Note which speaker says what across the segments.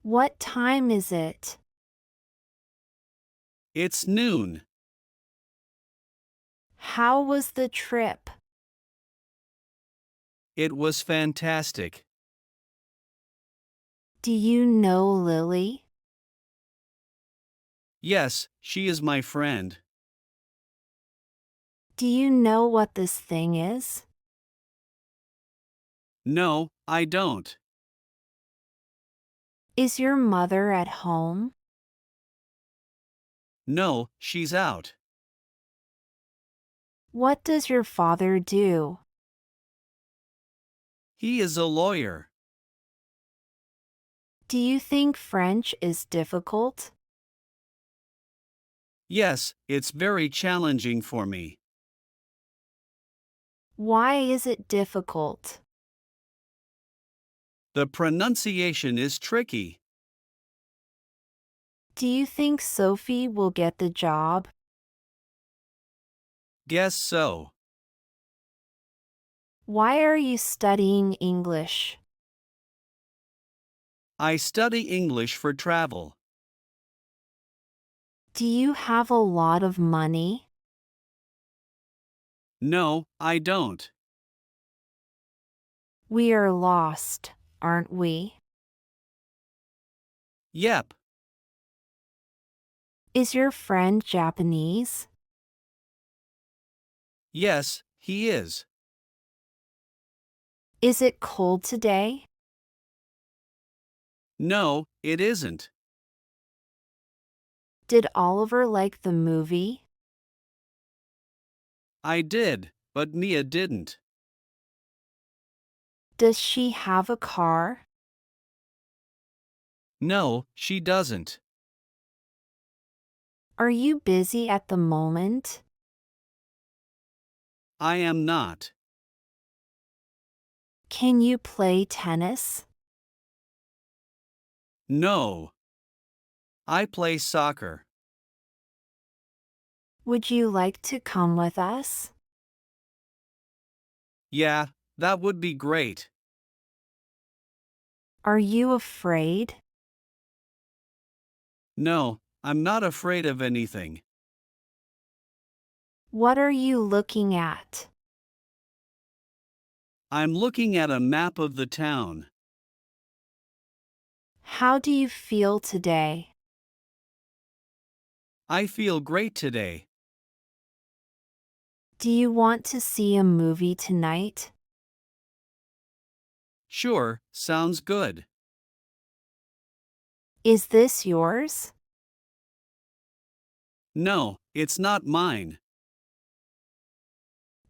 Speaker 1: What time is it?
Speaker 2: It's noon.
Speaker 1: How was the trip?
Speaker 2: It was fantastic.
Speaker 1: Do you know Lily?
Speaker 2: Yes, she is my friend.
Speaker 1: Do you know what this thing is?
Speaker 2: No, I don't.
Speaker 1: Is your mother at home?
Speaker 2: No, she's out.
Speaker 1: What does your father do?
Speaker 2: He is a lawyer.
Speaker 1: Do you think French is difficult?
Speaker 2: Yes, it's very challenging for me.
Speaker 1: Why is it difficult?
Speaker 2: The pronunciation is tricky.
Speaker 1: Do you think Sophie will get the job?
Speaker 2: Guess so.
Speaker 1: Why are you studying English?
Speaker 2: I study English for travel.
Speaker 1: Do you have a lot of money?
Speaker 2: No, I don't.
Speaker 1: We are lost, aren't we?
Speaker 2: Yep.
Speaker 1: Is your friend Japanese?
Speaker 2: Yes, he is.
Speaker 1: Is it cold today?
Speaker 2: No, it isn't.
Speaker 1: Did Oliver like the movie?
Speaker 2: I did, but Mia didn't.
Speaker 1: Does she have a car?
Speaker 2: No, she doesn't.
Speaker 1: Are you busy at the moment?
Speaker 2: I am not.
Speaker 1: Can you play tennis?
Speaker 2: No. I play soccer.
Speaker 1: Would you like to come with us?
Speaker 2: Yeah, that would be great.
Speaker 1: Are you afraid?
Speaker 2: No, I'm not afraid of anything.
Speaker 1: What are you looking at?
Speaker 2: I'm looking at a map of the town.
Speaker 1: How do you feel today?
Speaker 2: I feel great today.
Speaker 1: Do you want to see a movie tonight?
Speaker 2: Sure, sounds good.
Speaker 1: Is this yours?
Speaker 2: No, it's not mine.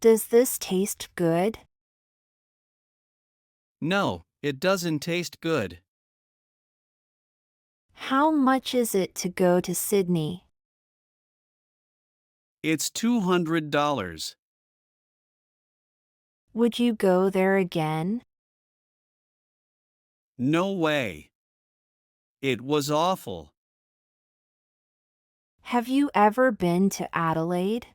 Speaker 1: Does this taste good?
Speaker 2: No, it doesn't taste good.
Speaker 1: How much is it to go to Sydney?
Speaker 2: It's $200.
Speaker 1: Would you go there again?
Speaker 2: No way. It was awful.
Speaker 1: Have you ever been to Adelaide?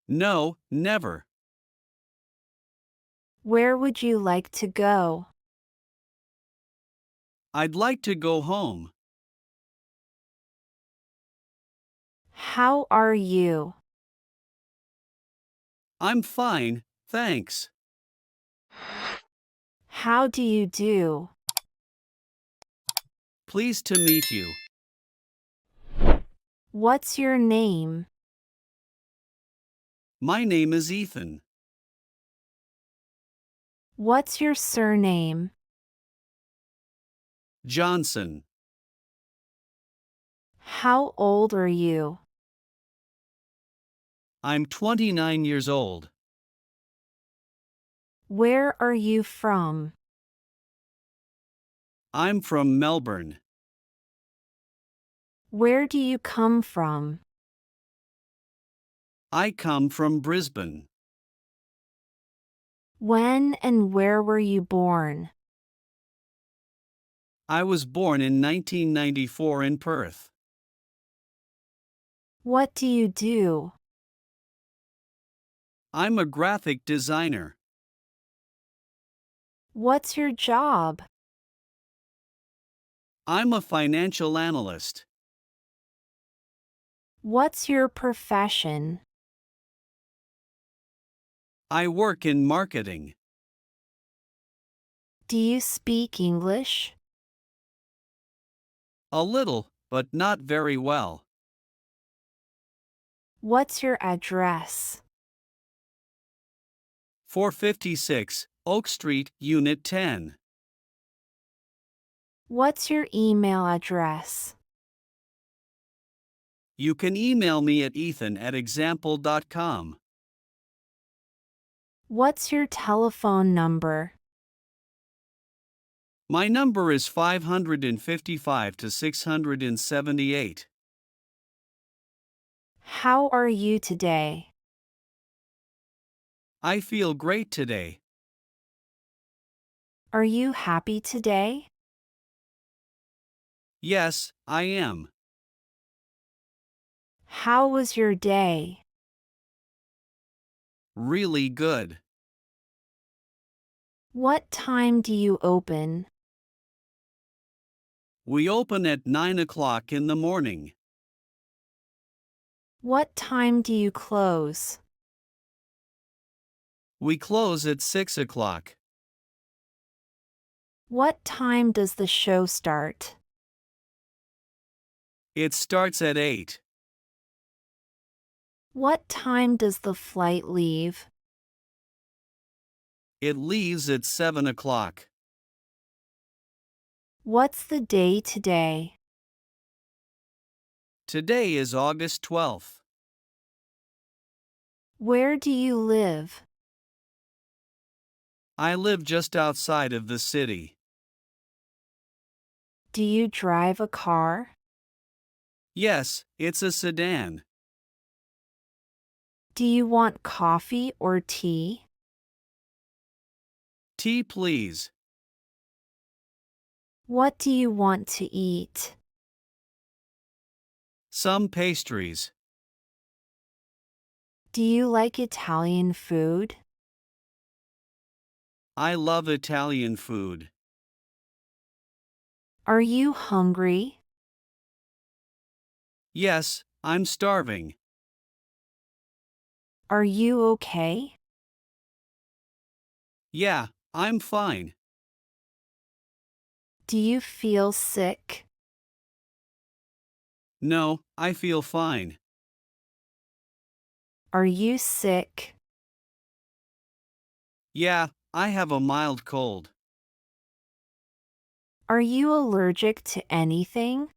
Speaker 2: No, never.
Speaker 1: Where would you like to go?
Speaker 2: I'd like to go home.
Speaker 1: How are you?
Speaker 2: I'm fine, thanks.
Speaker 1: How do you do?
Speaker 2: Pleased to meet you.
Speaker 1: What's your name?
Speaker 2: My name is Ethan.
Speaker 1: What's your surname?
Speaker 2: Johnson.
Speaker 1: How old are you?
Speaker 2: I'm 29 years old.
Speaker 1: Where are you from?
Speaker 2: I'm from Melbourne.
Speaker 1: Where do you come from?
Speaker 2: I come from Brisbane.
Speaker 1: When and where were you born?
Speaker 2: I was born in 1994 in Perth.
Speaker 1: What do you do?
Speaker 2: I'm a graphic designer.
Speaker 1: What's your job?
Speaker 2: I'm a financial analyst.
Speaker 1: What's your profession?
Speaker 2: I work in marketing.
Speaker 1: Do you speak English?
Speaker 2: A little, but not very well.
Speaker 1: What's your address?
Speaker 2: 456 Oak Street, Unit 10.
Speaker 1: What's your email address?
Speaker 2: You can email me at ethan@example.com.
Speaker 1: What's your telephone number?
Speaker 2: My number is 555 to 678.
Speaker 1: How are you today?
Speaker 2: I feel great today.
Speaker 1: Are you happy today?
Speaker 2: Yes, I am.
Speaker 1: How was your day?
Speaker 2: Really good.
Speaker 1: What time do you open?
Speaker 2: We open at 9 o'clock in the morning.
Speaker 1: What time do you close?
Speaker 2: We close at 6 o'clock.
Speaker 1: What time does the show start?
Speaker 2: It starts at 8.
Speaker 1: What time does the flight leave?
Speaker 2: It leaves at 7 o'clock.
Speaker 1: What's the day today?
Speaker 2: Today is August 12th.
Speaker 1: Where do you live?
Speaker 2: I live just outside of the city.
Speaker 1: Do you drive a car?
Speaker 2: Yes, it's a sedan.
Speaker 1: Do you want coffee or tea?
Speaker 2: Tea, please.
Speaker 1: What do you want to eat?
Speaker 2: Some pastries.
Speaker 1: Do you like Italian food?
Speaker 2: I love Italian food.
Speaker 1: Are you hungry?
Speaker 2: Yes, I'm starving.
Speaker 1: Are you okay?
Speaker 2: Yeah, I'm fine.
Speaker 1: Do you feel sick?
Speaker 2: No, I feel fine.
Speaker 1: Are you sick?
Speaker 2: Yeah, I have a mild cold.
Speaker 1: Are you allergic to anything?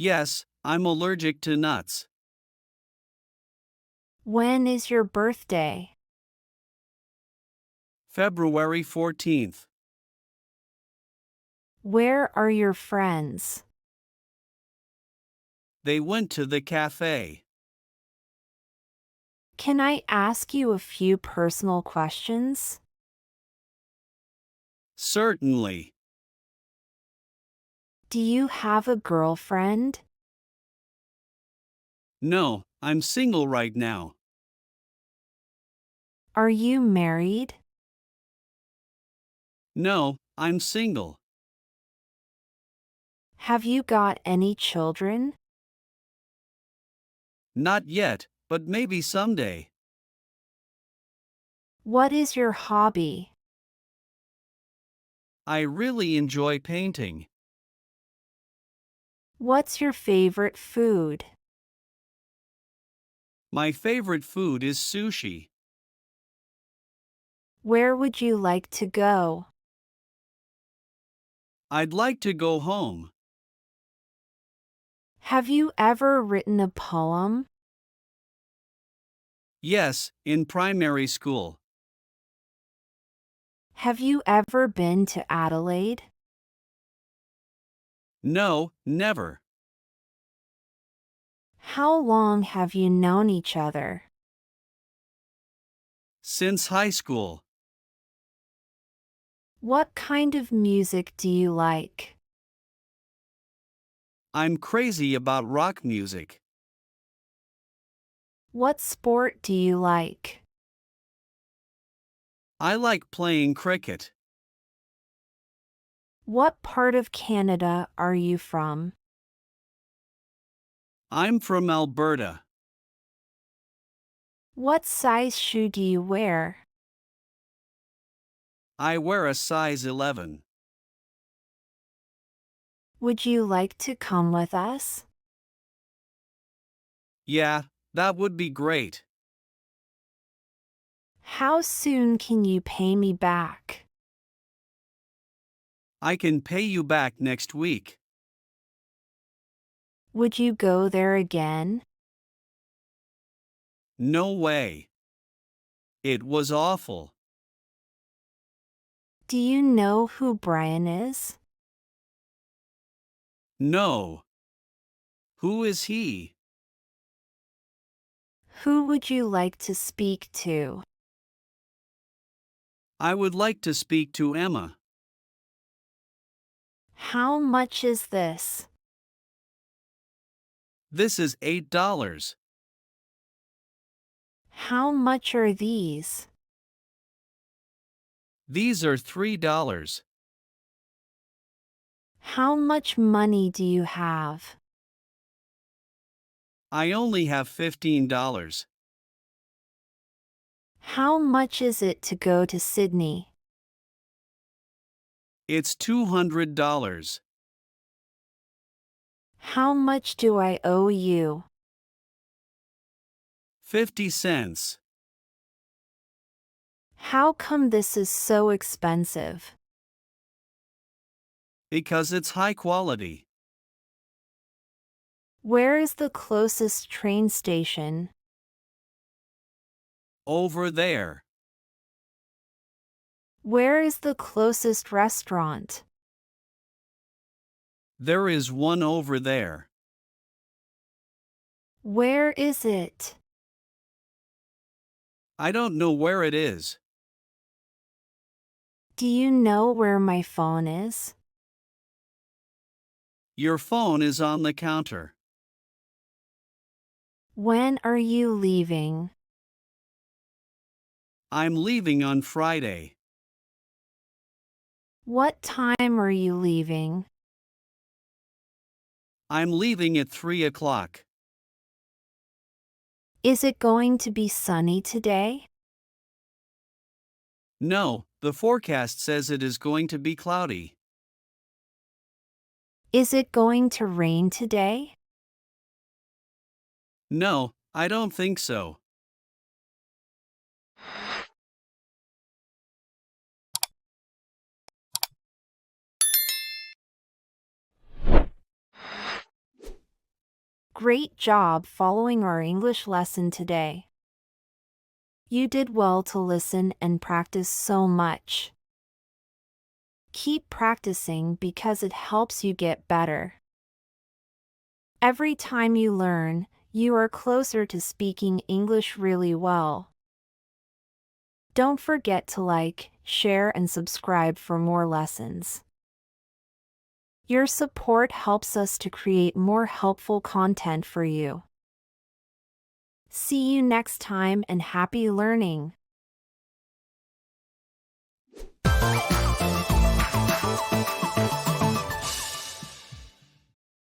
Speaker 2: Yes, I'm allergic to nuts.
Speaker 1: When is your birthday?
Speaker 2: February 14th.
Speaker 1: Where are your friends?
Speaker 2: They went to the cafe.
Speaker 1: Can I ask you a few personal questions?
Speaker 2: Certainly.
Speaker 1: Do you have a girlfriend?
Speaker 2: No, I'm single right now.
Speaker 1: Are you married?
Speaker 2: No, I'm single.
Speaker 1: Have you got any children?
Speaker 2: Not yet, but maybe someday.
Speaker 1: What is your hobby?
Speaker 2: I really enjoy painting.
Speaker 1: What's your favorite food?
Speaker 2: My favorite food is sushi.
Speaker 1: Where would you like to go?
Speaker 2: I'd like to go home.
Speaker 1: Have you ever written a poem?
Speaker 2: Yes, in primary school.
Speaker 1: Have you ever been to Adelaide?
Speaker 2: No, never.
Speaker 1: How long have you known each other?
Speaker 2: Since high school.
Speaker 1: What kind of music do you like?
Speaker 2: I'm crazy about rock music.
Speaker 1: What sport do you like?
Speaker 2: I like playing cricket.
Speaker 1: What part of Canada are you from?
Speaker 2: I'm from Alberta.
Speaker 1: What size shoe do you wear?
Speaker 2: I wear a size 11.
Speaker 1: Would you like to come with us?
Speaker 2: Yeah, that would be great.
Speaker 1: How soon can you pay me back?
Speaker 2: I can pay you back next week.
Speaker 1: Would you go there again?
Speaker 2: No way. It was awful.
Speaker 1: Do you know who Brian is?
Speaker 2: No. Who is he?
Speaker 1: Who would you like to speak to?
Speaker 2: I would like to speak to Emma.
Speaker 1: How much is this?
Speaker 2: This is $8.
Speaker 1: How much are these?
Speaker 2: These are $3.
Speaker 1: How much money do you have?
Speaker 2: I only have $15.
Speaker 1: How much is it to go to Sydney?
Speaker 2: It's $200.
Speaker 1: How much do I owe you?
Speaker 2: 50 cents.
Speaker 1: How come this is so expensive?
Speaker 2: Because it's high quality.
Speaker 1: Where is the closest train station?
Speaker 2: Over there.
Speaker 1: Where is the closest restaurant?
Speaker 2: There is one over there.
Speaker 1: Where is it?
Speaker 2: I don't know where it is.
Speaker 1: Do you know where my phone is?
Speaker 2: Your phone is on the counter.
Speaker 1: When are you leaving?
Speaker 2: I'm leaving on Friday.
Speaker 1: What time are you leaving?
Speaker 2: I'm leaving at 3 o'clock.
Speaker 1: Is it going to be sunny today?
Speaker 2: No, the forecast says it is going to be cloudy.
Speaker 1: Is it going to rain today?
Speaker 2: No, I don't think so.
Speaker 1: Great job following our English lesson today. You did well to listen and practice so much. Keep practicing because it helps you get better. Every time you learn, you are closer to speaking English really well. Don't forget to like, share, and subscribe for more lessons. Your support helps us to create more helpful content for you. See you next time and happy learning!